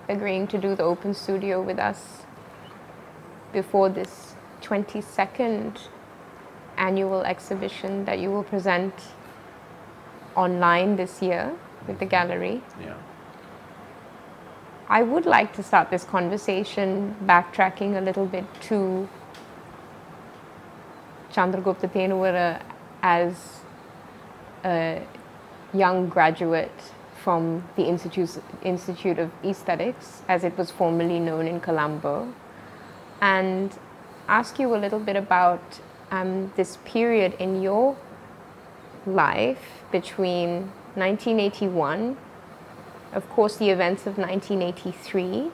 agreeing to do the open studio with us before this 22nd annual exhibition that you will present online this year with the gallery. Yeah. I would like to start this conversation backtracking a little bit to Chandraguptha Thenuwara as a young graduate from the Institute of Aesthetics, as it was formerly known in Colombo, and ask you a little bit about this period in your life between 1981, of course the events of 1983,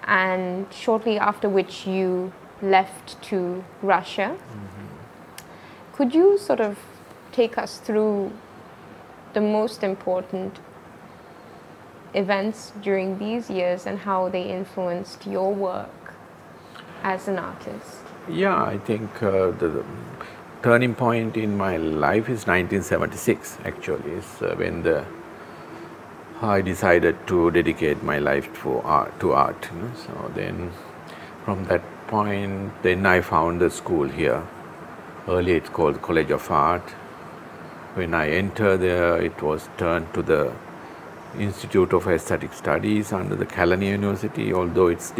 and shortly after which you left to Russia. Could you sort of take us through the most important events during these years and how they influenced your work as an artist? Yeah, I think the turning point in my life is 1976 actually, is when I decided to dedicate my life to art. You know? So then from that point, then I found the school here. Earlier it's called College of Art. When I entered there, it was turned to the Institute of Aesthetic Studies under the Calania University, although it's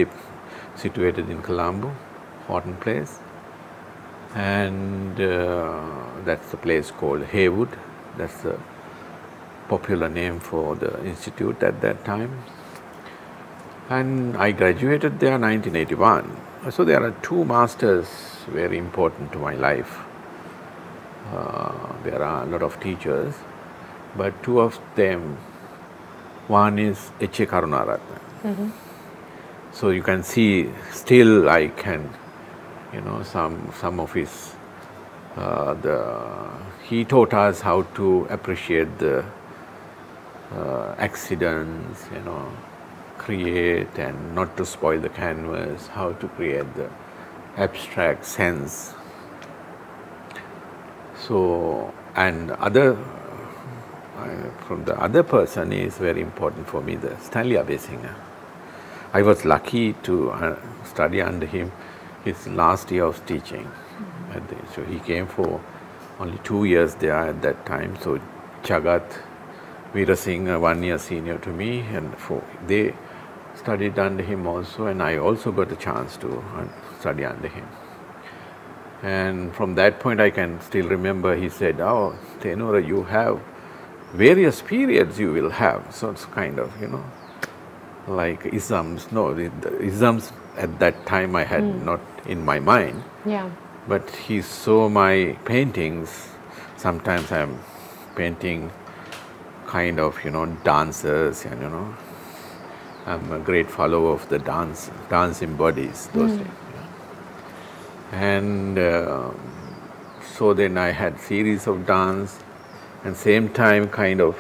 situated in Colombo, Horton Place. And that's a place called Haywood. That's a popular name for the institute at that time. And I graduated there in 1981. So there are two masters very important to my life. There are a lot of teachers, but two of them, one is H.A. Karunaratne. So you can see, still I can, you know, some of his, he taught us how to appreciate the accidents, you know, create and not to spoil the canvas, how to create the abstract sense. So, and from the other person is very important for me, the Stanley Abesinger. I was lucky to study under him his last year of teaching. So he came for only 2 years there at that time. So Chagat Veerasinghe, 1 year senior to me, and they studied under him also, and I also got a chance to study under him. And from that point I can still remember he said, "Oh, Thenuwara, you have various periods you will have." So it's kind of, you know, like isms. No, the isms at that time I had not in my mind. Yeah. But he saw my paintings. Sometimes I'm painting kind of, you know, dancers, and, you know, I'm a great follower of the dancing bodies those days. And so then I had series of dance, and same time kind of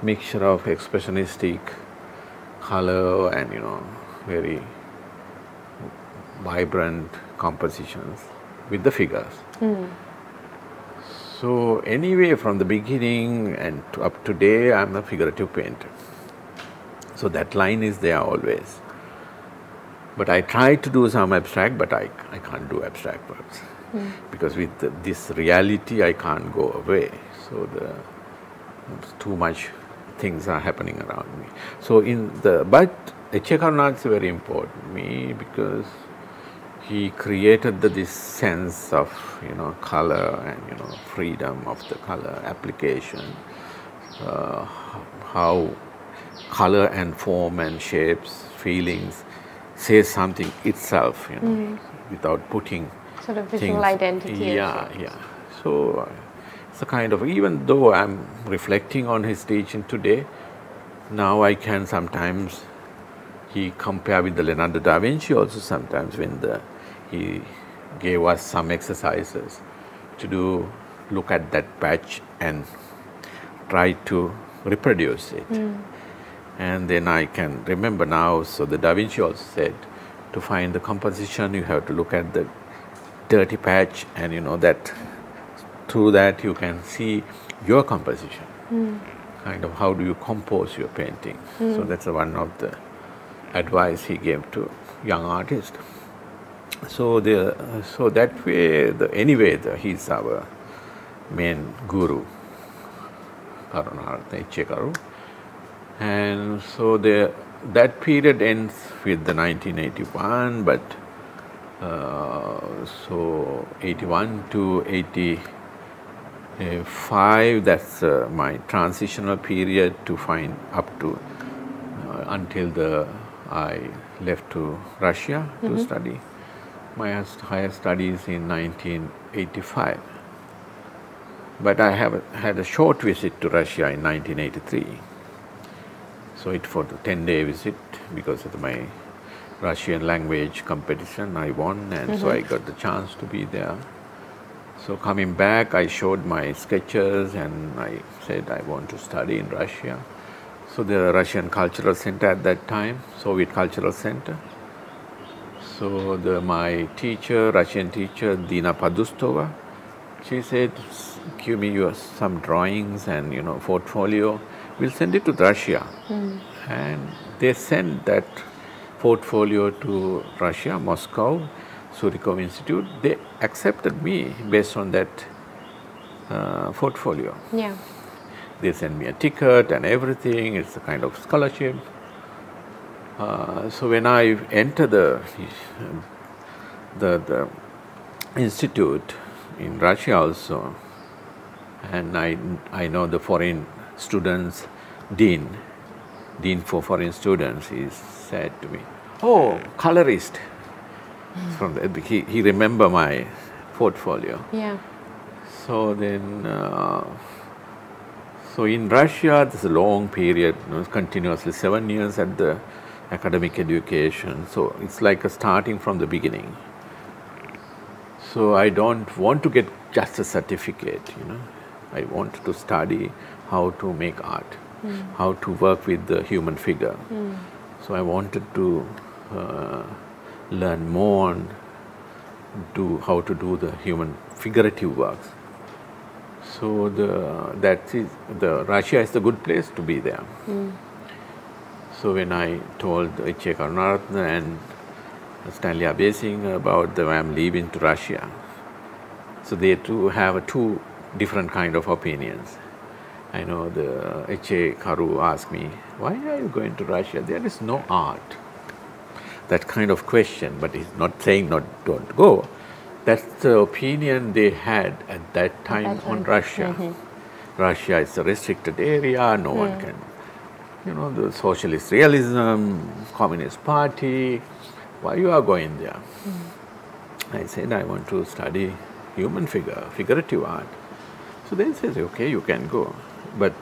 mixture of expressionistic color and, you know, very vibrant compositions with the figures. So anyway, from the beginning and up to today, I'm a figurative painter. So that line is there always. But I try to do some abstract, but I can't do abstract works. Because with this reality, I can't go away. So too much things are happening around me. So but H.A. Karunaratne is very important to me because he created this sense of, you know, color and, you know, freedom of the color application, how color and form and shapes, feelings say something itself, you know, without putting sort of visual identity. Yeah. So it's a kind of, even though I'm reflecting on his teaching today, now I can sometimes, he compare with the Leonardo da Vinci also sometimes when he gave us some exercises to look at that patch and try to reproduce it. And then I can remember now, so the Da Vinci also said, to find the composition, you have to look at the dirty patch, and, you know, that through that you can see your composition. Kind of how do you compose your painting. So that's one of the advice he gave to young artists. So that way, anyway, he's our main guru, H.A. Karu. And so that period ends with the 1981, but so 81 to 85, that's my transitional period to find up to until I left to Russia to study my higher studies in 1985. But I have had a short visit to Russia in 1983. So it for the 10-day visit, because of my Russian language competition I won, and so I got the chance to be there. So coming back, I showed my sketches and I said I want to study in Russia. So the Russian Cultural Center at that time, Soviet Cultural Center. So my teacher, Russian teacher, Dina Padustova, she said, give me some drawings and portfolio. We'll send it to Russia. And they sent that portfolio to Russia, Moscow, Surikov Institute. They accepted me based on that portfolio. Yeah. They sent me a ticket and everything. It's a kind of scholarship. So when I entered the institute in Russia also, and I know the foreign students dean for foreign students, he said to me, "Oh, colorist." From he remember my portfolio. Yeah. So then, so in Russia, there's a long period, continuously 7 years at the academic education. So it's like a starting from the beginning. So I don't want to get just a certificate, I want to study how to make art, how to work with the human figure. So I wanted to learn more on how to do the human figurative works. So Russia is the good place to be there. So when I told H.A. Karunaratne and Stanley Abesing about I'm leaving to Russia, so they too have two different kind of opinions. I know the H.A. Karu asked me, "Why are you going to Russia? There is no art." That kind of question, but he's not saying don't go. That's the opinion they had at that time on Russia. Russia is a restricted area, no one can, the socialist realism, communist party, why you are going there? I said, I want to study human figurative art. So they said, okay, you can go. But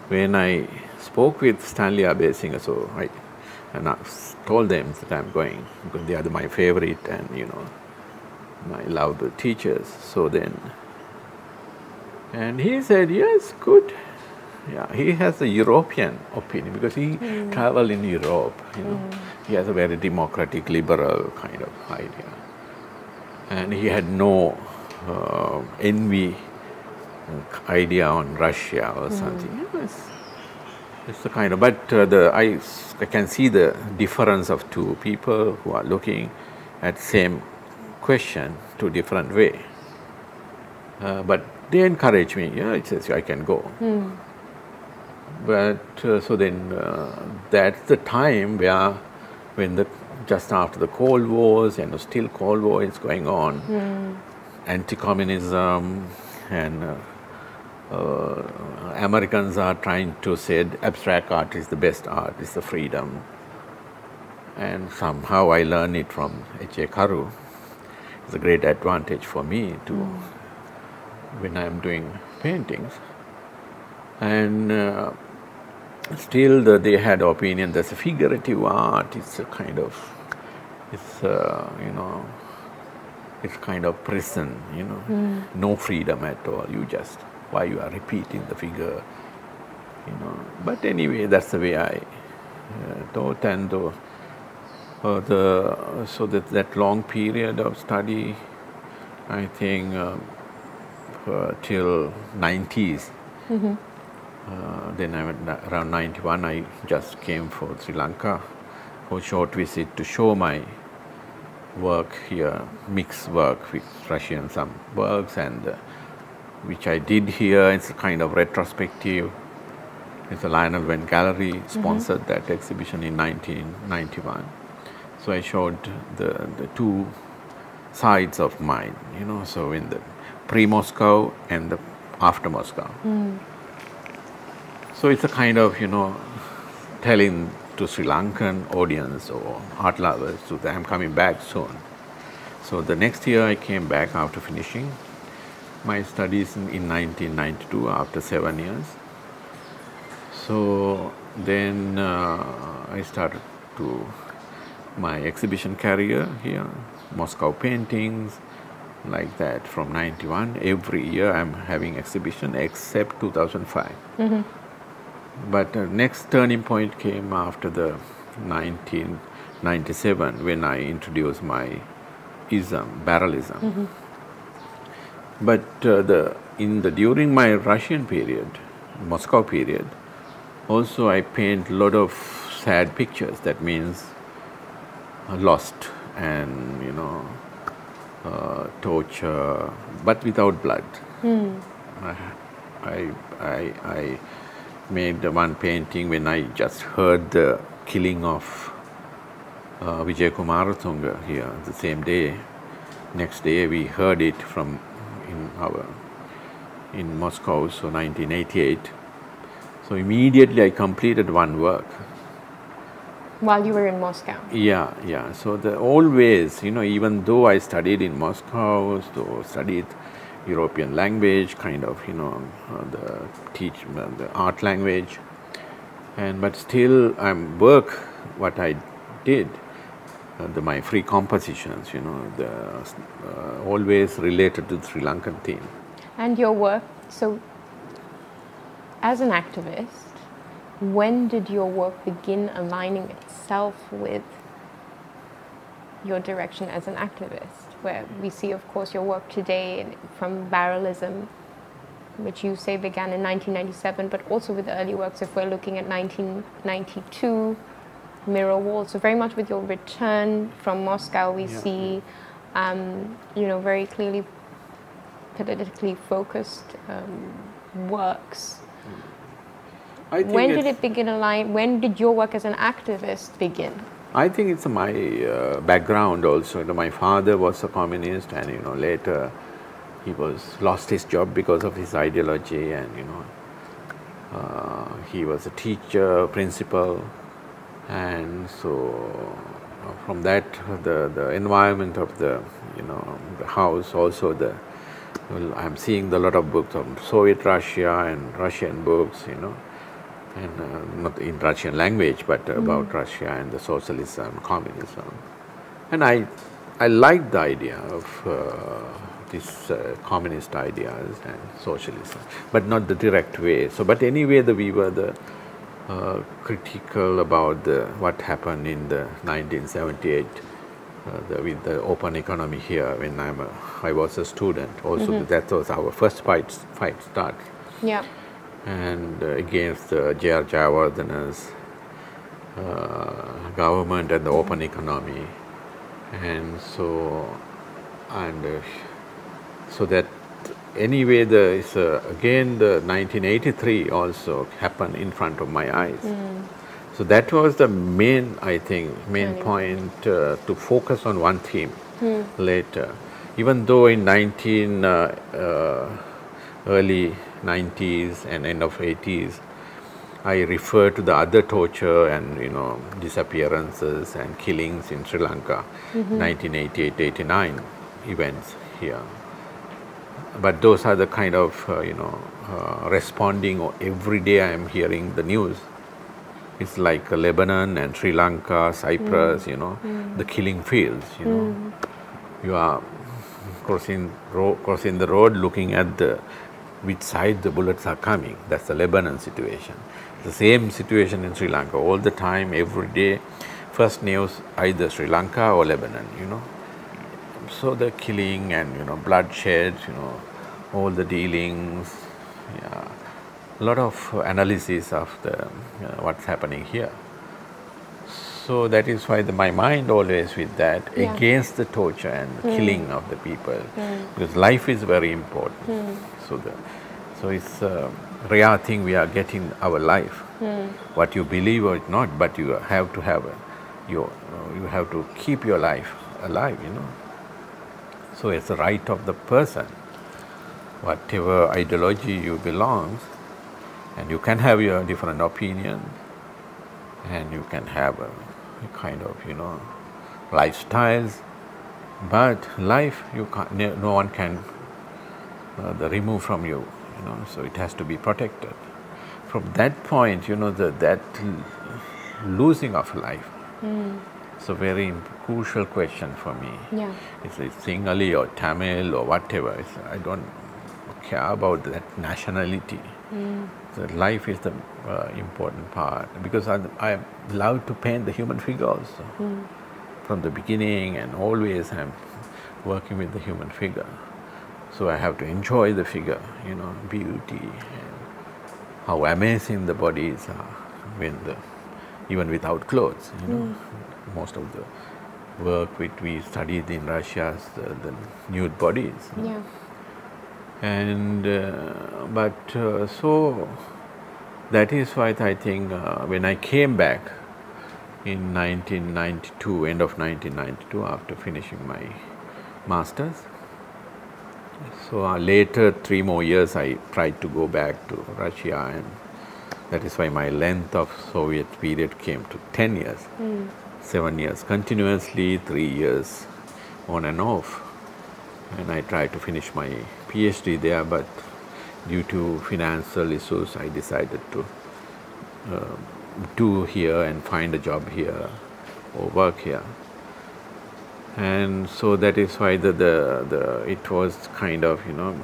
when I spoke with Stanley Abesing, so I told them that I'm going, because they are my favorite and, my loved teachers. So then, and he said, yes, good. Yeah, he has a European opinion because he traveled in Europe, He has a very democratic, liberal kind of idea. And he had no envy idea on Russia or something. It's the kind of, but I can see the difference of two people who are looking at same question to different way. But they encourage me, it says I can go. But so then that's the time when just after the Cold Wars, and still Cold War is going on, anti-communism, and Americans are trying to say abstract art is the best art, is the freedom. And somehow I learned it from H.A. Karu. It's a great advantage for me to when I'm doing paintings. And still they had opinion that's a figurative art, it's a kind of, it's kind of prison, no freedom at all. You just, why you are repeating the figure, But anyway, that's the way I taught, and so that long period of study, I think till 90s. Then around 91, I just came for Sri Lanka for short visit to show my work here, mixed work with Russian some works, and which I did here. It's a kind of retrospective. It's a Lionel Venn Gallery sponsored that exhibition in 1991. So I showed the two sides of mine, you know, so in the pre-Moscow and the after Moscow. So it's a kind of, you know, telling to Sri Lankan audience or art lovers so that I'm coming back soon. So the next year I came back after finishing my studies in 1992 after 7 years. So then I started to my exhibition career here, Moscow paintings, like that from 91. Every year I'm having exhibition except 2005. But next turning point came after the 1997 when I introduced my ism, barrelism. But during my Russian period, Moscow period, also I paint a lot of sad pictures. That means lost and, you know, torture, but without blood. I made one painting when I just heard the killing of Vijay Kumaratunga here the same day. Next day we heard it from in Moscow, so 1988. So immediately I completed one work. While you were in Moscow? Yeah. So always, you know, even though I studied in Moscow, so studied European language, kind of, you know, the art language, but still what I did, my free compositions, you know, always related to the Sri Lankan theme. And your work, so as an activist, when did your work begin aligning itself with your direction as an activist? Where we see, of course, your work today from barrelism, which you say began in 1997, but also with the early works, if we're looking at 1992, Mirror Wall. So very much with your return from Moscow, we see, you know, very clearly politically focused works. When did it begin align? When did your work as an activist begin? I think it's my background also. You know, my father was a communist, and, you know, later he lost his job because of his ideology, and, you know, he was a teacher, principal, and so from that the environment of the, you know, the house also I'm seeing a lot of books of Soviet Russia and Russian books, you know, and not in Russian language, but about Russia and the socialism, communism. And I liked the idea of these communist ideas and socialism, but not the direct way. So, but anyway, we were critical about what happened in the 1978 with the open economy here when I was a student. Also, that was our first fight start. Yeah. And against J.R. Jayawardena's government and the open economy, and so that anyway again the 1983 also happened in front of my eyes. So that was the main point to focus on one theme later. Even though in early 90s and end of 80s, I refer to the other torture and, you know, disappearances and killings in Sri Lanka, 1988-89 events here. But those are the kind of, you know, responding every day I am hearing the news. It's like Lebanon and Sri Lanka, Cyprus, you know, the killing fields, you know. You are crossing the road looking at which side the bullets are coming. That's the Lebanon situation. The same situation in Sri Lanka all the time, every day. First news, either Sri Lanka or Lebanon, you know. So the killing and, you know, bloodshed, you know, all the dealings, yeah, a lot of analysis of what's happening here. So that is why my mind always with that, Yeah. against the torture and the killing of the people, because life is very important. So it's a rare thing we are getting our life. What you believe or not, but you have to have you have to keep your life alive, you know. So it's the right of the person, whatever ideology you belong, and you can have your different opinion, and you can have a kind of, you know, lifestyles, but life you can't, no one can remove from you, you know. So it has to be protected. From that point, you know, that losing of life. It's a very crucial question for me. Yeah. It's Singali or Tamil or whatever. I don't care about that nationality. The life is the important part, because I love to paint the human figure also. From the beginning, and always I'm working with the human figure. So I have to enjoy the figure, you know, beauty, and how amazing the bodies are when even without clothes, you know. Most of the work which we studied in Russia, the nude bodies. Yeah. And so that is why I think when I came back in 1992, end of 1992, after finishing my masters, so later 3 more years I tried to go back to Russia, and that is why my length of Soviet period came to 10 years. 7 years continuously, 3 years on and off. And I tried to finish my PhD there, but due to financial issues, I decided to do here and find a job here or work here. And so that is why it was kind of, you know,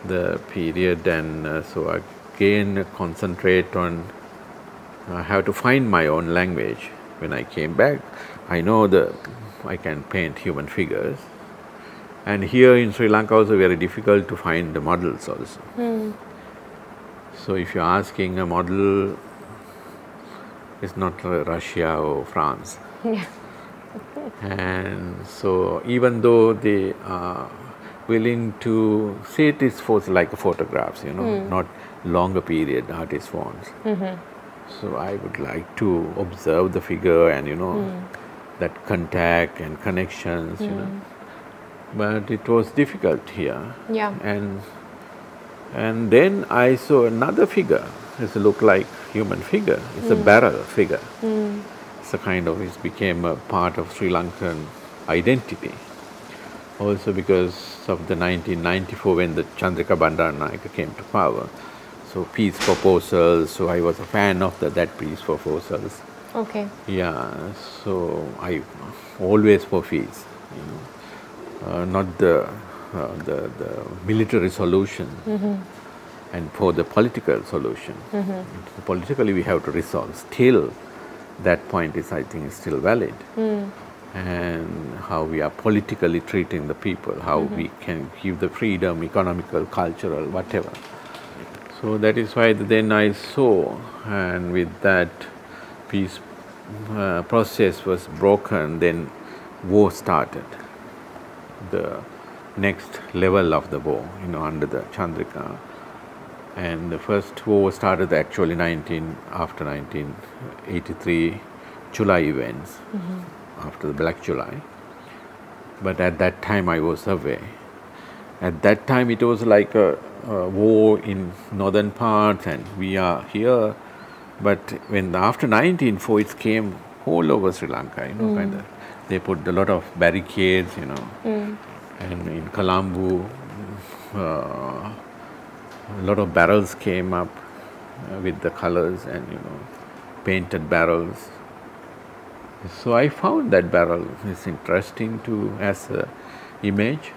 the period, and so again concentrate on how to find my own language. When I came back, I know I can paint human figures, and here in Sri Lanka also very difficult to find the models also. So if you're asking a model, it's not Russia or France. Yeah. And so even though they are willing to see it is for like photographs, you know, not longer period artist forms. So I would like to observe the figure and, you know, that contact and connections, you know. But it was difficult here. Yeah. And then I saw another figure. It looked like human figure. It's a barrel figure. It's a kind of, it became a part of Sri Lankan identity. Also because of the 1994 when the Chandragupta Bandaranaike came to power. So peace proposals, so I was a fan of that peace proposals. Okay. Yeah, so I always for peace, you know, not the military solution, and for the political solution. Politically we have to resolve. Still, that point is, I think, is still valid. And how we are politically treating the people, how we can give the freedom, economical, cultural, whatever. So that is why then I saw, and with that peace process was broken, then war started. The next level of the war, you know, under the Chandrika. And the first war started actually after 1983 July events, after the Black July. But at that time I was away. At that time it was like a war in northern parts, and we are here. But when after 1904 it came all over Sri Lanka, you know, kind of, they put a lot of barricades, you know, and in Colombo, a lot of barrels came up with the colors and, you know, painted barrels. So I found that barrel is interesting as an image.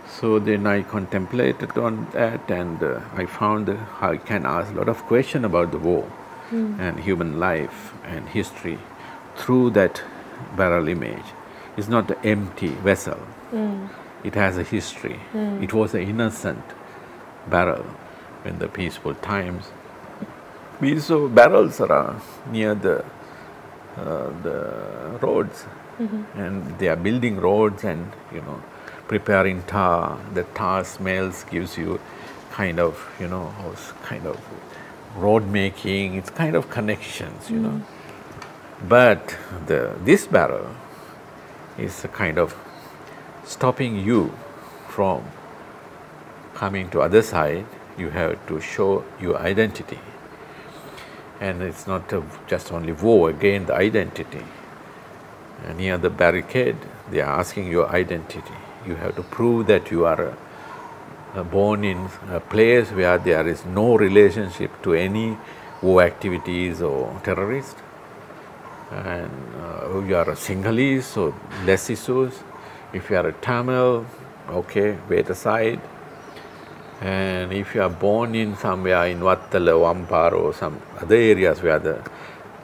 So then I contemplated on that, and I found how I can ask a lot of questions about the war and human life and history through that barrel image. It's not an empty vessel. It has a history. It was an innocent barrel in the peaceful times. We saw barrels around near the the roads, and they are building roads and preparing tar. The tar smells gives you kind of kind of road making. It's kind of connections, But this barrel is a kind of stopping you from coming to other side. You have to show your identity, and it's not just only war against the identity. And near the barricade, they are asking your identity. You have to prove that you are born in a place where there is no relationship to any war activities or terrorists, and you are a Sinhalese, so less issues. If you are a Tamil, okay, wait aside. And if you are born in somewhere in Vattala, Vampar or some other areas where the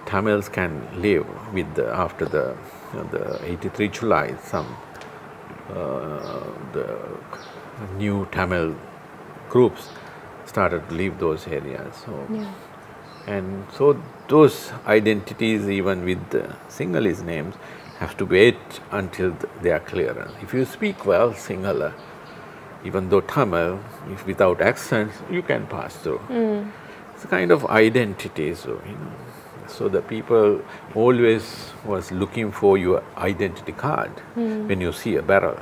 Tamils can live with after the 83 July, the new Tamil groups started to leave those areas. So, and so those identities, even with the Sinhalese names, have to wait until they are clear. If you speak well Sinhala, even though Tamil, if without accents, you can pass through. It's a kind of identity. So, so the people always was looking for your identity card when you see a barrel.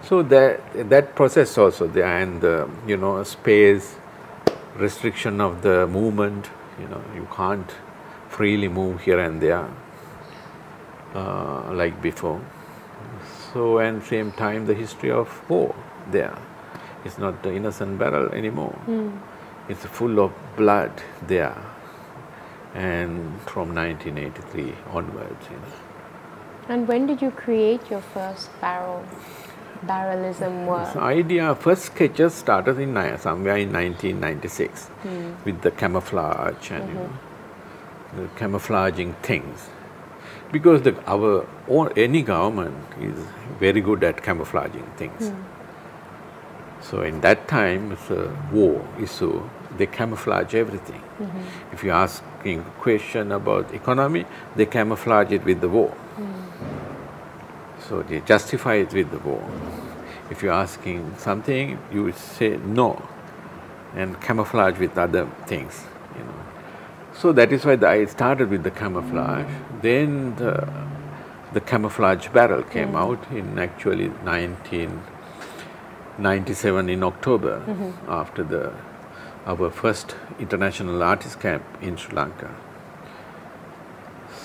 So that process also there, and the space restriction of the movement. You can't freely move here and there like before. So, and same time the history of war there. It's not the innocent barrel anymore. It's full of blood there, and from 1983 onwards. And when did you create your first barrelism work? The idea, first sketches started in somewhere in 1996 with the camouflage and the camouflaging things. Because any government is very good at camouflaging things. So in that time, it's a war issue, they camouflage everything. If you're asking a question about economy, they camouflage it with the war. So they justify it with the war. If you're asking something, you would say no, and camouflage with other things. So that is why I started with the camouflage. Then the camouflage barrel came out in actually 1997 in October, after our first international artist camp in Sri Lanka.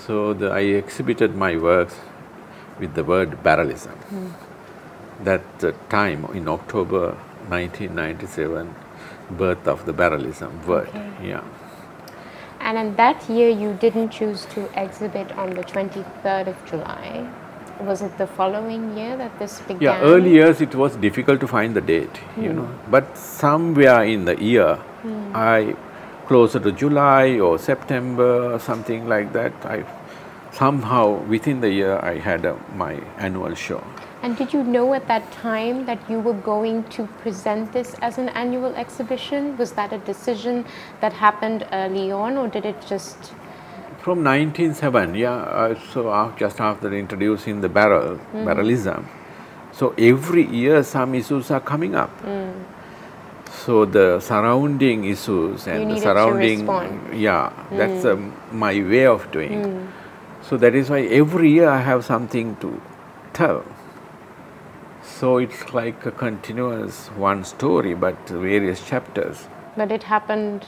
So I exhibited my works with the word barrelism. That time in October 1997, birth of the barrelism word. And in that year, you didn't choose to exhibit on the 23rd of July. Was it the following year that this began? Yeah, early years it was difficult to find the date, But somewhere in the year, closer to July or September or something like that, somehow within the year I had my annual show. And did you know at that time that you were going to present this as an annual exhibition? Was that a decision that happened early on, or did it just... From 1907, so just after introducing the barrelism, so every year some issues are coming up. So the surrounding issues and the surrounding... that's my way of doing. So that is why every year I have something to tell. So it's like a continuous one story, but various chapters. But it happened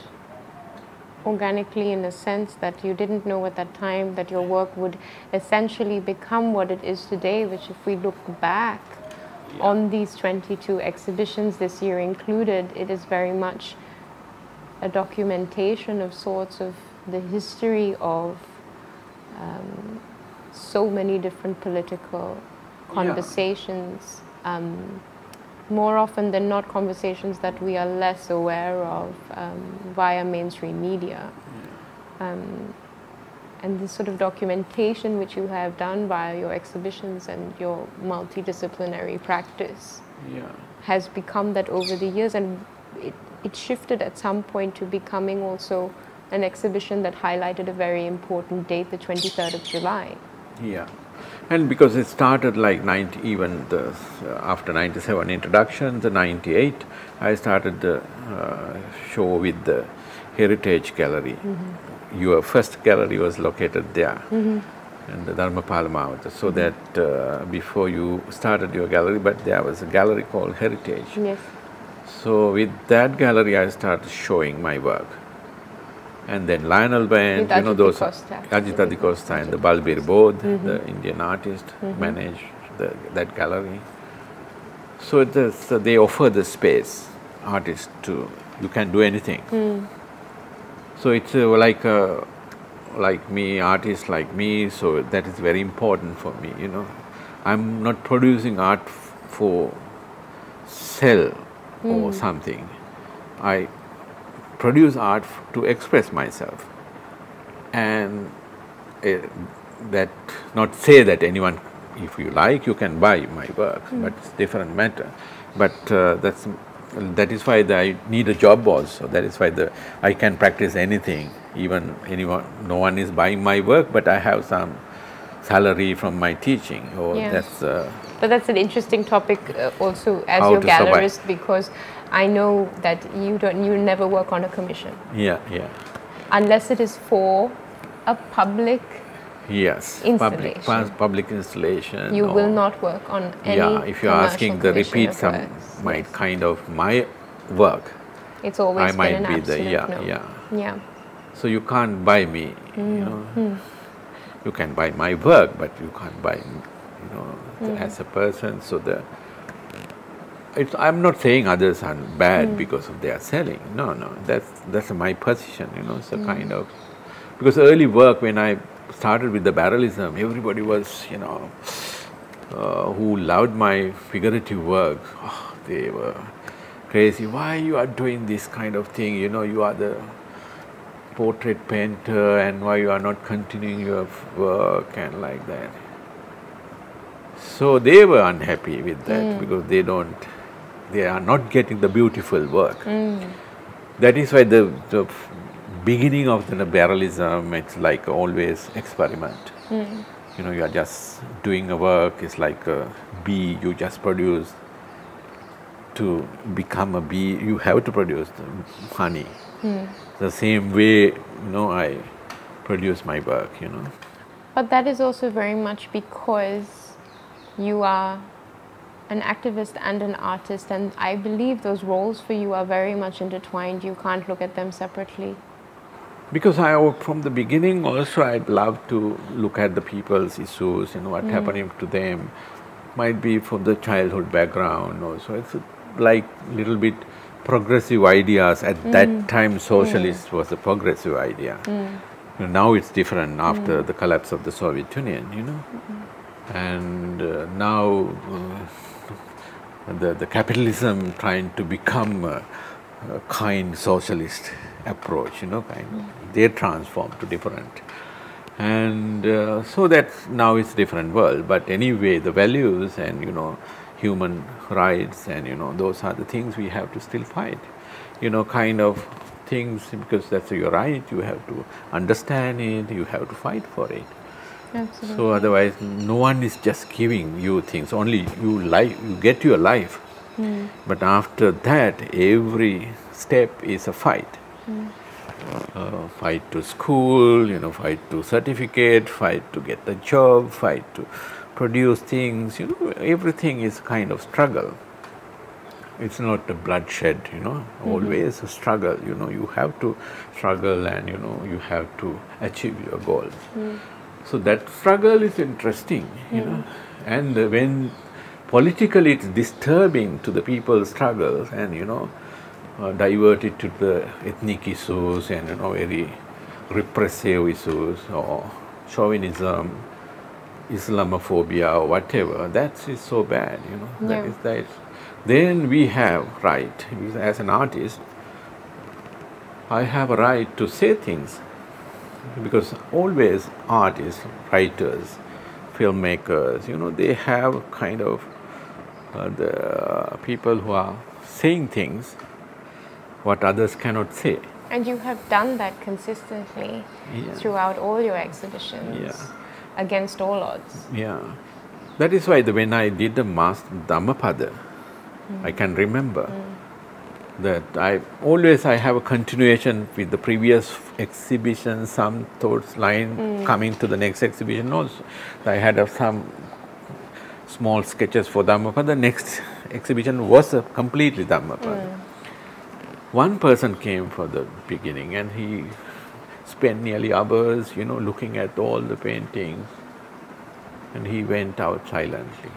organically in a sense that you didn't know at that time that your work would essentially become what it is today, which if we look back on these 22 exhibitions this year included, it is very much a documentation of sorts of the history of so many different political conversations. More often than not, conversations that we are less aware of via mainstream media. And this sort of documentation which you have done via your exhibitions and your multidisciplinary practice has become that over the years, and it shifted at some point to becoming also an exhibition that highlighted a very important date, the 23rd of July. Yeah. And because it started like 90, even the, after 97 introduction, the 98, I started the show with the Heritage Gallery. Your first gallery was located there, in the Dharmapala Mawata. So that before you started your gallery, but there was a gallery called Heritage. Yes. So with that gallery, I started showing my work. And then Lionel Band, you know, those Ajita Di Costa and the Balbir Bodh, the Indian artist, managed that gallery. So they offer the space, artists to, you can do anything. So it's like me, artists like me, so that is very important for me, you know. I'm not producing art for sell or something. I produce art to express myself, and that not say that anyone, if you like, you can buy my work, but it's different matter. But that is why I need a job also. That is why I can practice anything, even no one is buying my work, but I have some salary from my teaching. But that's an interesting topic also as your gallerist, because I know that you never work on a commission. Yeah. Unless it is for a public installation. Public installation. You will not work on any. Yeah, if you're asking the repeat kind of my work, it's always I might been an be absolute yeah. So you can't buy me, you know. You can buy my work, but you can't buy, you know, as a person. So I'm not saying others are bad because of they are selling. No, that's my position, you know. It's a kind of, because early work when I started with the barrelism, everybody was, you know, who loved my figurative work. Oh, they were crazy. Why you are doing this kind of thing? You know, you are the portrait painter, and why you are not continuing your work and like that. So they were unhappy with that because they are not getting the beautiful work. That is why the beginning of the barrelism, it's like always experiment. You know, you are just doing a work, it's like a bee, you just produce. To become a bee, you have to produce the honey. The same way, you know, I produce my work, you know. But that is also very much because you are an activist and an artist, and I believe those roles for you are very much intertwined. You can't look at them separately. Because from the beginning also, I'd love to look at the people's issues, you know, what happening to them. Might be from the childhood background also. It's like little bit progressive ideas. At that time, socialist was a progressive idea. Now it's different after the collapse of the Soviet Union, you know. And now the capitalism trying to become a kind socialist approach, you know, they transform to different. And so that now it's different world. But anyway, the values and, you know, human rights and, you know, those are the things we have to still fight. You know, kind of things, because that's your right, you have to understand it, you have to fight for it. Absolutely. So otherwise, no one is just giving you things, only you get your life. But after that, every step is a fight. Fight to school, you know, fight to certificate, fight to get a job, fight to produce things, you know, everything is kind of struggle. It's not a bloodshed, you know, always a struggle, you know, you have to struggle and, you know, you have to achieve your goals. So that struggle is interesting, you know, and when politically it's disturbing to the people's struggles and, you know, diverted to the ethnic issues and, you know, very repressive issues or chauvinism, Islamophobia or whatever, that is so bad, you know. That is that. Then we have right, as an artist, I have a right to say things, because always artists, writers, filmmakers, you know, they have kind of the people who are saying things what others cannot say. And you have done that consistently throughout all your exhibitions, against all odds. Yeah. That is why when I did the Master Dhammapada, I can remember that I have a continuation with the previous exhibition, some thoughts line coming to the next exhibition also. I had some small sketches for Dhammapada. The next exhibition was completely Dhammapada. One person came for the beginning and he spent nearly hours, looking at all the paintings, and he went out silently.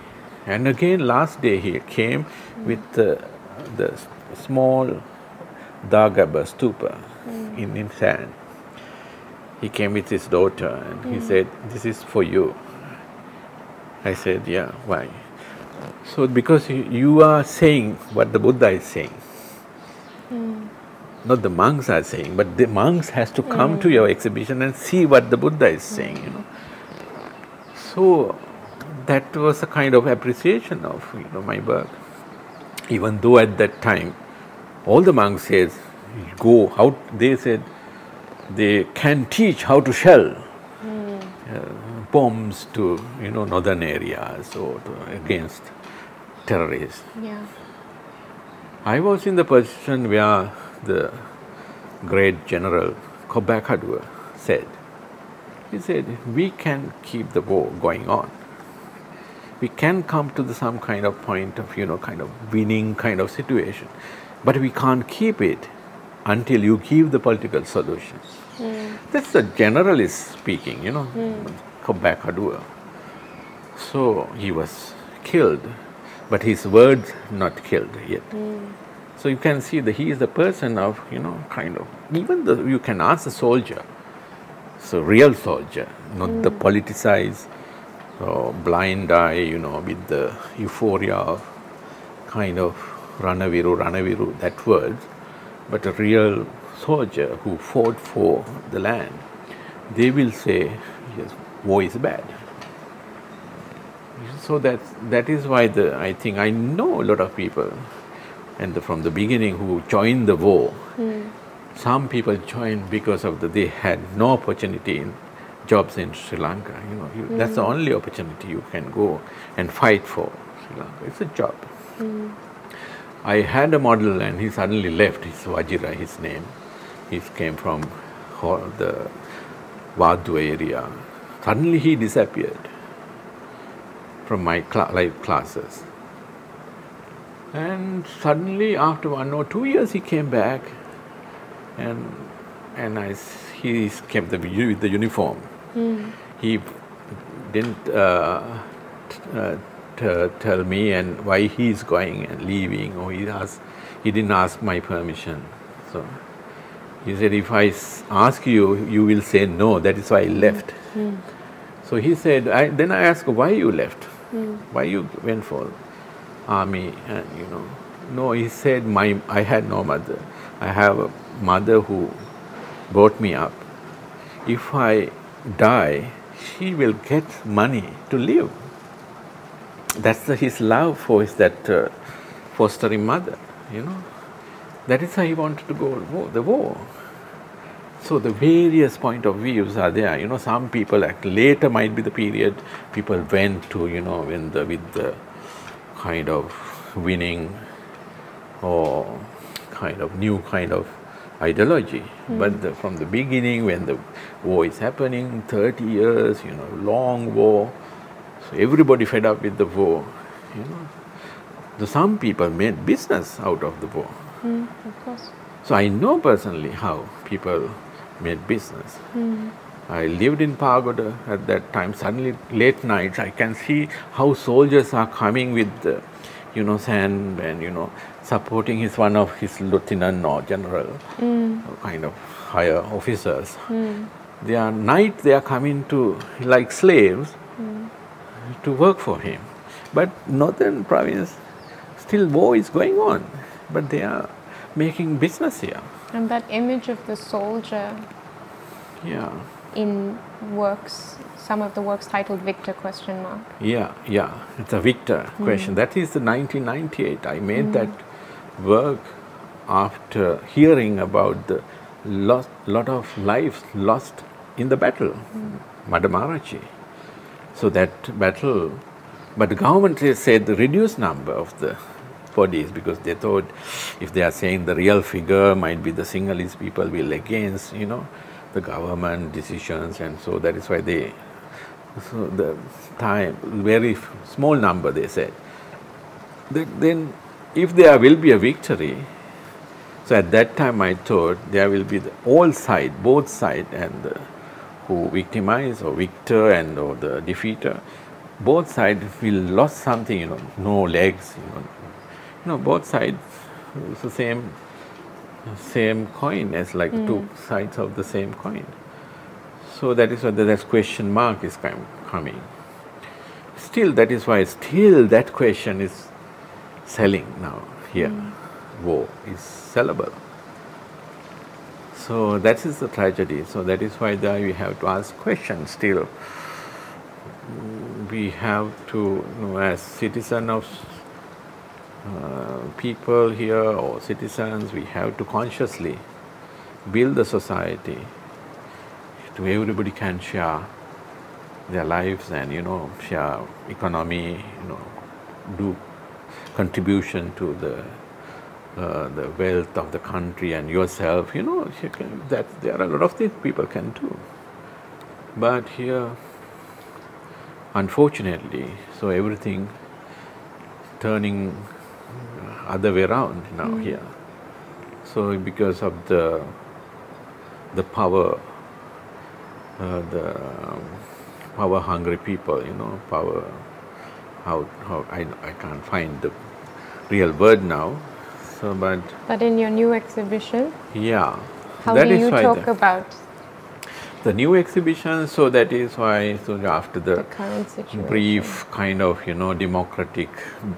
And again, last day he came with the small Dagaba stupa in his hand. He came with his daughter and he said, "This is for you." I said, "Yeah, why?" So because you are saying what the Buddha is saying. Not the monks are saying, but the monks has to come to your exhibition and see what the Buddha is saying, So that was a kind of appreciation of my work. Even though at that time, all the monks said, go out. They said they can teach how to shell bombs to northern areas or against terrorists. Yeah. I was in the position where the great general Kobakadua said, he said, we can keep the war going on. We can come to some kind of point of, kind of winning kind of situation. But we can't keep it until you give the political solutions. That's the generalist speaking, Kobakadua. So he was killed, but his words not killed yet. So you can see that he is the person of, kind of, even though you can ask a soldier, so real soldier, not the politicized, blind eye, with the euphoria of kind of Ranaviru, that word, but a real soldier who fought for the land, they will say, yes, war is bad. So that is why I think I know a lot of people, and from the beginning who joined the war. Some people joined because of they had no opportunity in jobs in Sri Lanka. That's the only opportunity you can go and fight for Sri Lanka. It's a job. I had a model and he suddenly left. It's Wajira, his name. He came from the Wadu area. Suddenly he disappeared from my live classes. And suddenly after 1 or 2 years he came back and he came with the uniform. He didn't tell me and why he is going and leaving, or he didn't ask my permission. So he said, if I ask you, you will say no. That is why I left. So he said, then I asked why you left, why you went for army, and no, he said, I had no mother. I have a mother who brought me up. If I die, she will get money to live. That's his love for that fostering mother, That is how he wanted to go the war. So the various point of views are there. Some people, later might be the period people went to, with the kind of winning or kind of new kind of ideology. But from the beginning, when the war is happening, 30 years, long war, so everybody fed up with the war, Some people made business out of the war. Of course. So I know personally how people made business. I lived in Pagoda at that time. Suddenly, late nights, I can see how soldiers are coming with, sand and, supporting one of his lieutenant or general, kind of higher officers. They are coming to, like slaves, to work for him. But northern province, still war is going on, but they are making business here. And that image of the soldier in works, some of the works titled Victor ? Yeah, it's a Victor question. That is the 1998. I made that work after hearing about the lot of lives lost in the battle, Madamarachi. So that battle, but the government has said the reduced number of the bodies, because they thought if they are saying the real figure might be the Sinhalese people will against, the government decisions, and so that is why so the time, very small number they said. Then if there will be a victory, so at that time I thought there will be both side, and who victimize or victor and or the defeater, both sides will lost something, no legs, both sides is the same coin, as like two sides of the same coin. So that is why that question mark is coming. Still, that is why that question is selling now here. War is sellable. So that is the tragedy. So that is why we have to ask questions still. We have to, as citizen of people here or citizens, we have to consciously build the society to everybody can share their lives and share economy, do contribution to the wealth of the country and yourself. That there are a lot of things people can do, but here, unfortunately, so everything turning other way around now here. So because of the power, the power hungry people, how I can't find the real word now. So but in your new exhibition, how do you talk about the new exhibition? So that is why, so after the current situation, brief kind of democratic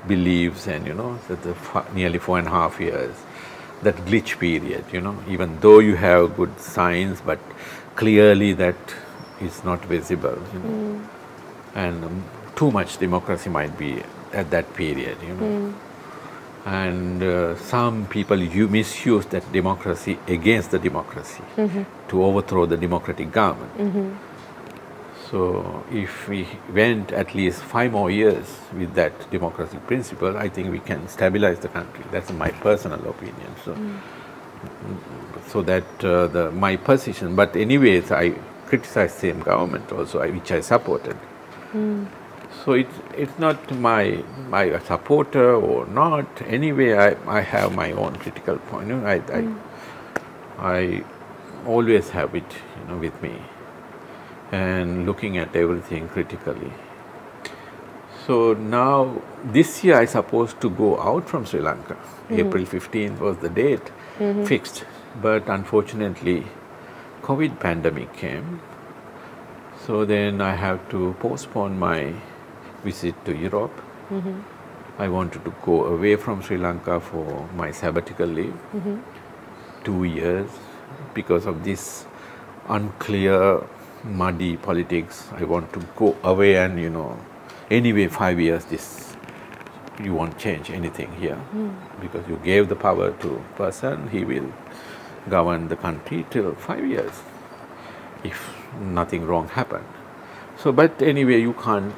beliefs and so the nearly 4.5 years, that glitch period, even though you have good signs, but clearly that is not visible, and too much democracy might be at that period, and some people misuse that democracy against the democracy to overthrow the democratic government. So if we went at least 5 more years with that democratic principle, I think we can stabilize the country. That's my personal opinion. So that my position. But anyways, I criticize same government also, which I supported. So it's not my supporter or not. Anyway, I have my own critical point. I always have it, with me, and looking at everything critically. So now this year I supposed to go out from Sri Lanka. April 15th was the date fixed, but unfortunately, COVID pandemic came. So then I have to postpone my visit to Europe. I wanted to go away from Sri Lanka for my sabbatical leave, 2 years, because of this unclear, muddy politics. I want to go away and, anyway 5 years you won't change anything here, because you gave the power to person, he will govern the country till 5 years if nothing wrong happened. So, but anyway, you can't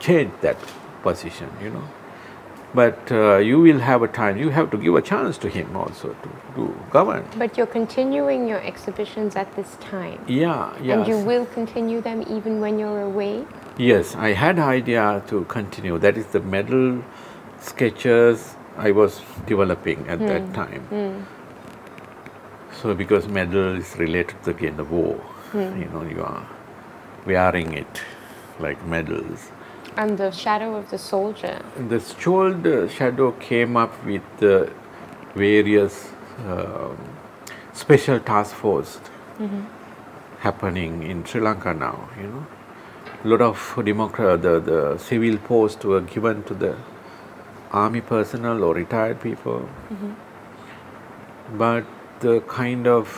change that position, But you will have a time, you have to give a chance to him also to govern. But you're continuing your exhibitions at this time. Yeah. And you will continue them even when you're away? Yes, I had an idea to continue. That is the medal sketches I was developing at that time. So because medal is related to the war, you are wearing it like medals. And the shadow of the soldier. The shoulder shadow came up with various special task force happening in Sri Lanka now, A lot of the civil posts were given to the army personnel or retired people. But the kind of,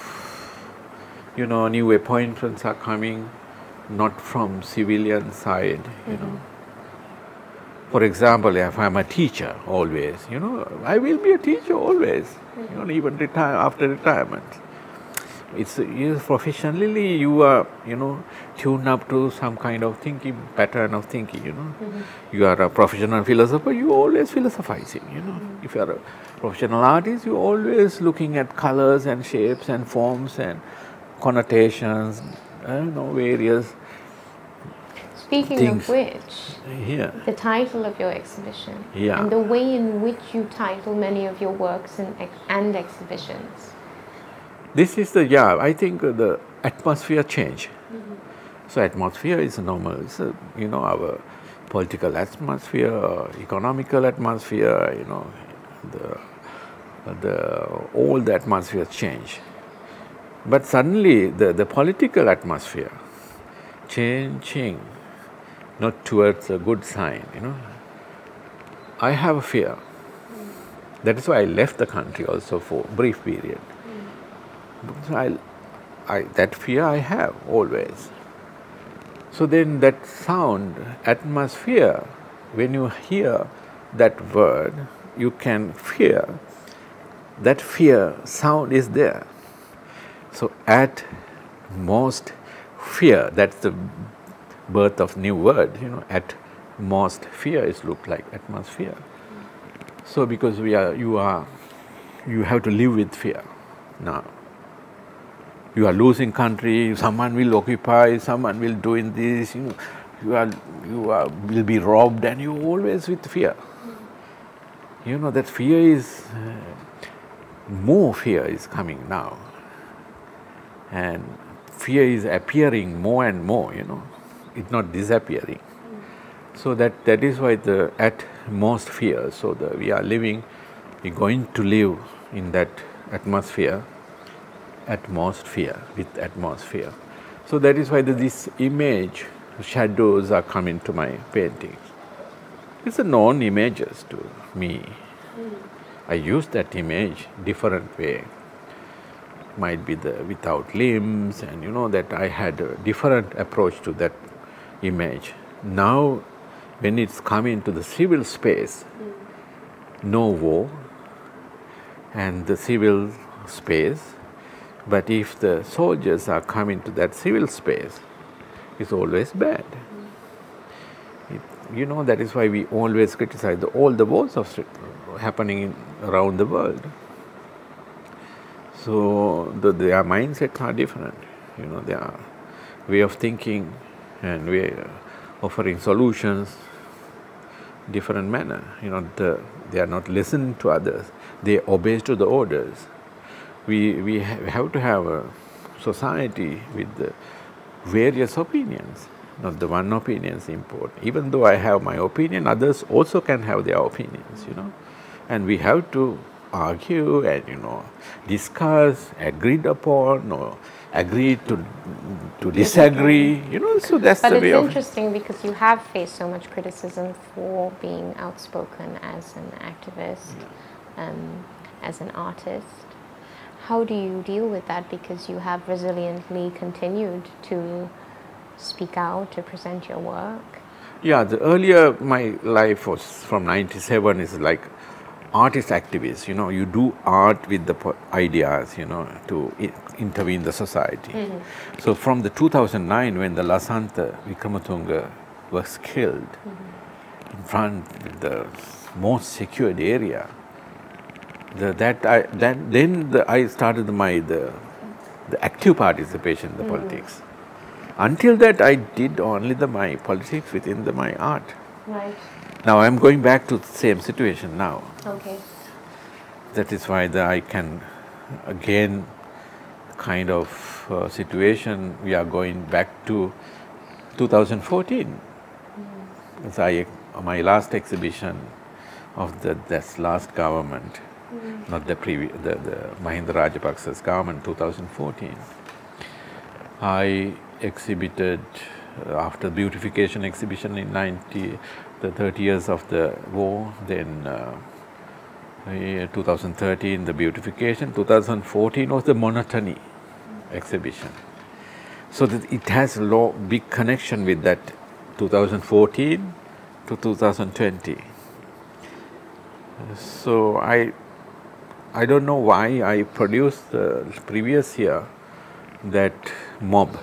new appointments are coming not from civilian side, For example, if I'm a teacher always, I will be a teacher always, even after retirement. It's professionally you are, tuned up to some kind of thinking, pattern of thinking, You are a professional philosopher, you always philosophizing, If you are a professional artist, you always looking at colors and shapes and forms and connotations, various Speaking things. of which, Yeah. the title of your exhibition Yeah. and the way in which you title many of your works and exhibitions. This is I think the atmosphere change. So atmosphere is normal. It's our political atmosphere, economical atmosphere. All the atmosphere change. But suddenly the political atmosphere changing, not towards a good sign. I have a fear. That is why I left the country also for a brief period. Because that fear I have always. So then that sound, atmosphere, when you hear that word, you can fear. That fear sound is there. So at most fear, that's the birth of new word, at most fear is look like atmosphere. So because you have to live with fear now. You are losing country, someone will occupy, someone will doing this, will be robbed, and you always with fear. That fear is, more fear is coming now. And fear is appearing more and more, it's not disappearing. So that is why the utmost fear. So we're going to live in that atmosphere. With atmosphere. So that is why this image, shadows are coming to my paintings. It's a known images to me. I use that image different way. Might be without limbs, and that I had a different approach to that image. Now, when it's coming to the civil space, no war, and the civil space. But if the soldiers are coming to that civil space, it's always bad. That is why we always criticize all the wars happening around the world. So their mindsets are different. Their way of thinking and way of offering solutions, different manner. They are not listening to others. They obey to the orders. We have to have a society with the various opinions, not the one opinion is important. Even though I have my opinion, others also can have their opinions, And we have to argue and, discuss, agreed upon, or agree to disagree, so that's but the way of... But it's interesting because you have faced so much criticism for being outspoken as an activist, as an artist. How do you deal with that? Because you have resiliently continued to speak out, to present your work. Yeah, the earlier my life was from 97 is like artist activist. You do art with the ideas, to intervene the society. So from the 2009 when the Lasantha Vikramatunga was killed in front of the most secured area, I started the active participation in the politics. Until that, I did only my politics within my art. Right. Now I'm going back to the same situation now. Okay. That is why I can again kind of situation. We are going back to 2014. My last exhibition of this last government. Not the Mahinda Rajapaksa's government, 2014. I exhibited after beautification exhibition in the 30 years of the war, then 2013 the beautification, 2014 was the monotony exhibition. So that it has a big connection with that 2014 to 2020. So I don't know why I produced the previous year that mob.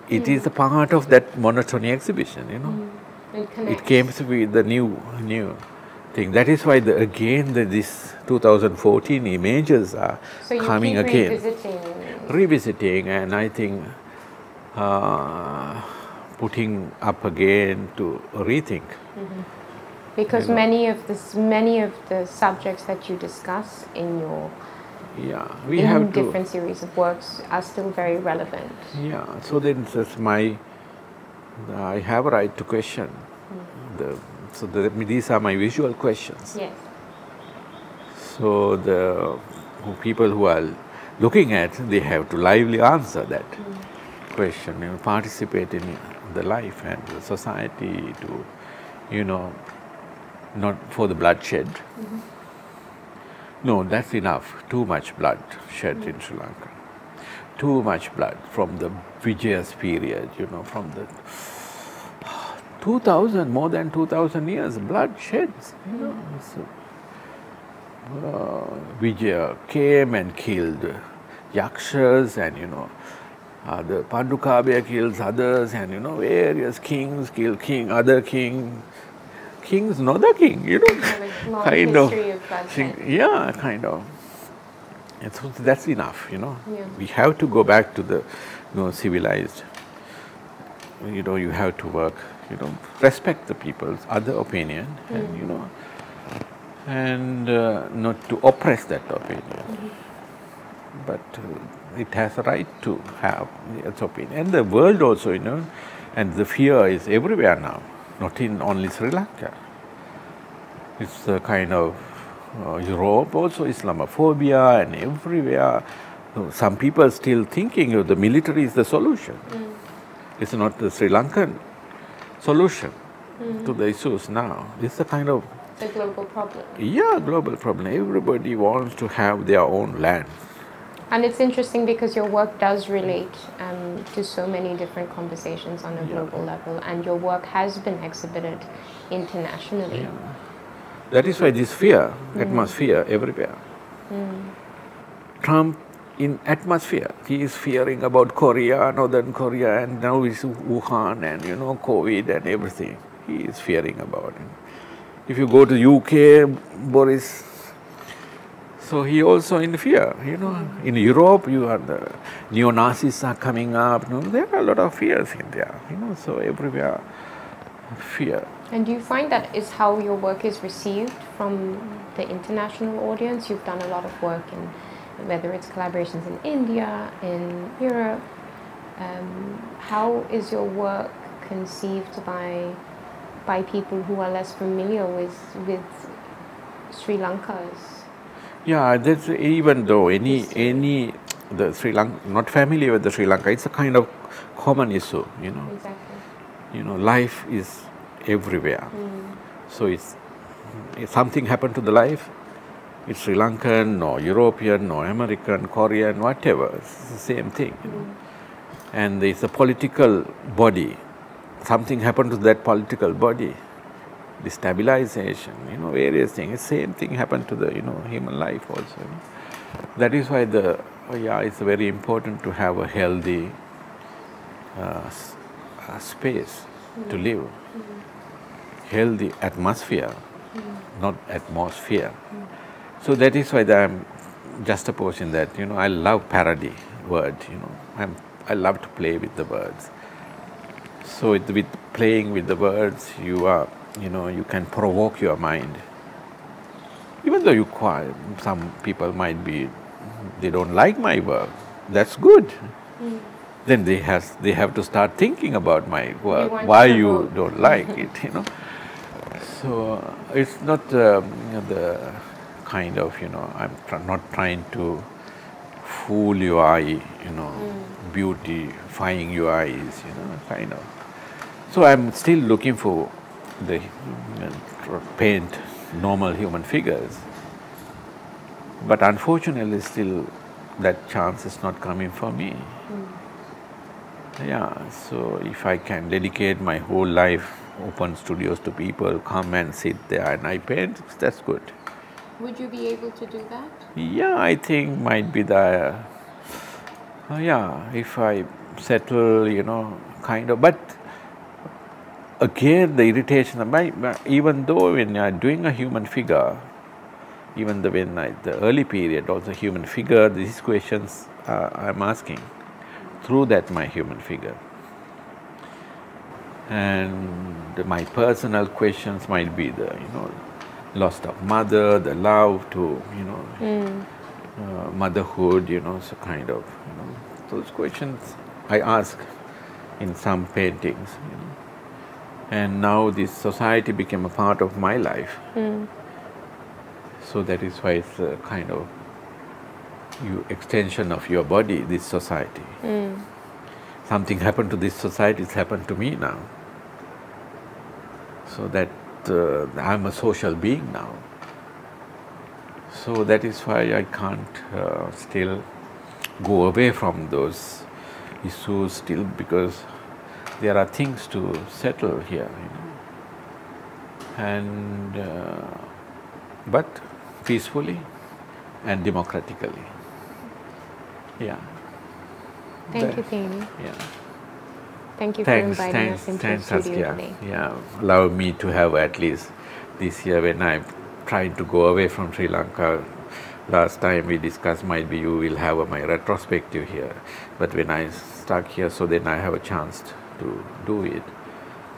It is a part of that monotony exhibition, you know. It came to be the new thing. That is why this 2014 images are so you coming keep again. Revisiting, and I think putting up again to rethink. Because many of the subjects that you discuss in your different series of works are still very relevant. Yeah, so then I have a right to question. These are my visual questions. Yes. So the people who are looking at, they have to lively answer that question, you know, participate in the life and the society to, you know, not for the bloodshed. No, that's enough. Too much blood shed in Sri Lanka. Too much blood from the Vijaya's period, you know, from the more than 2,000 years, blood sheds, you know. So, Vijaya came and killed yakshas, and, you know, the Pandukabya kills others, and, you know, various kings kill other kings, not the king, you know, kind of. Yeah, kind of. And so that's enough, you know. Yeah. We have to go back to the, you know, civilized. You know, you have to work, you know, respect the people's other opinion, and, you know, and not to oppress that opinion. But it has a right to have its opinion. And the world also, you know, and the fear is everywhere now, not in only Sri Lanka. It's a kind of Europe also, Islamophobia, and everywhere. Some people are still thinking the military is the solution. It's not the Sri Lankan solution to the issues now. It's a kind of... It's a global problem. Yeah, global problem. Everybody wants to have their own land. And it's interesting because your work does relate to so many different conversations on a global level, and your work has been exhibited internationally. Yeah. That is why this fear, atmosphere everywhere. Trump in atmosphere, he is fearing about Korea, Northern Korea, and now it's Wuhan, and, you know, COVID and everything. He is fearing about it. If you go to UK, Boris, so he also in fear, you know. In Europe, you are the neo-Nazis are coming up. You know, there are a lot of fears in there, you know. So everywhere, fear. And do you find that is how your work is received from the international audience? You've done a lot of work in, whether it's collaborations in India, in Europe. How is your work conceived by people who are less familiar with Sri Lanka's? Yeah, that's, even though the Sri Lanka not familiar with the Sri Lanka, it's a kind of common issue, you know. Exactly. You know, life is everywhere. So if something happened to the life, it's Sri Lankan or European or American, Korean, whatever. It's the same thing. You know? And it's a political body. Something happened to that political body. Destabilization, you know, various things. Same thing happened to the, you know, human life also. You know? That is why it's very important to have a healthy space to live. Healthy atmosphere, not atmosphere. So that is why I'm juxtaposing that, you know, I love parody word, you know. I love to play with the words. So with playing with the words, you know, you can provoke your mind. Even though some people might be, they don't like my work, that's good. Then they have to start thinking about my work, why you don't like it, you know. So it's not the kind of, you know, I'm not trying to fool your eye, you know, beautifying your eyes, you know, kind of. So I'm still looking for the paint normal human figures, but unfortunately still that chance is not coming for me. Yeah, so if I can dedicate my whole life, open studios to people, come and sit there and I paint, that's good. Would you be able to do that? Yeah, I think might be the Yeah, if I settle, kind of, but again the irritation, even though when I'm doing a human figure, even when the early period, also human figure, these questions I'm asking through that my human figure. And my personal questions might be the, loss of mother, the love to, motherhood, so kind of, those questions I ask in some paintings, And now this society became a part of my life. So that is why it's a kind of extension of your body, this society. Something happened to this society, it's happened to me now. So that I'm a social being now. So that is why I can't still go away from those issues still, because there are things to settle here, and but peacefully and democratically. Yeah. Thank you, Thenu. Yeah. Thank you for inviting us into the studio Saskia. today. Yeah, allow me to have at least this year when I'm trying to go away from Sri Lanka. Last time we discussed, might be you will have my retrospective here, but when I stuck here, so then I have a chance to do it.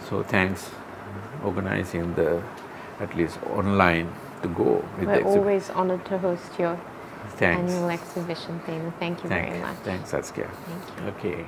So thanks organizing the at least online to go with We're the always honored to host your annual exhibition, Thenu. Thank you very much. Thanks, Saskia. Thank you. Okay.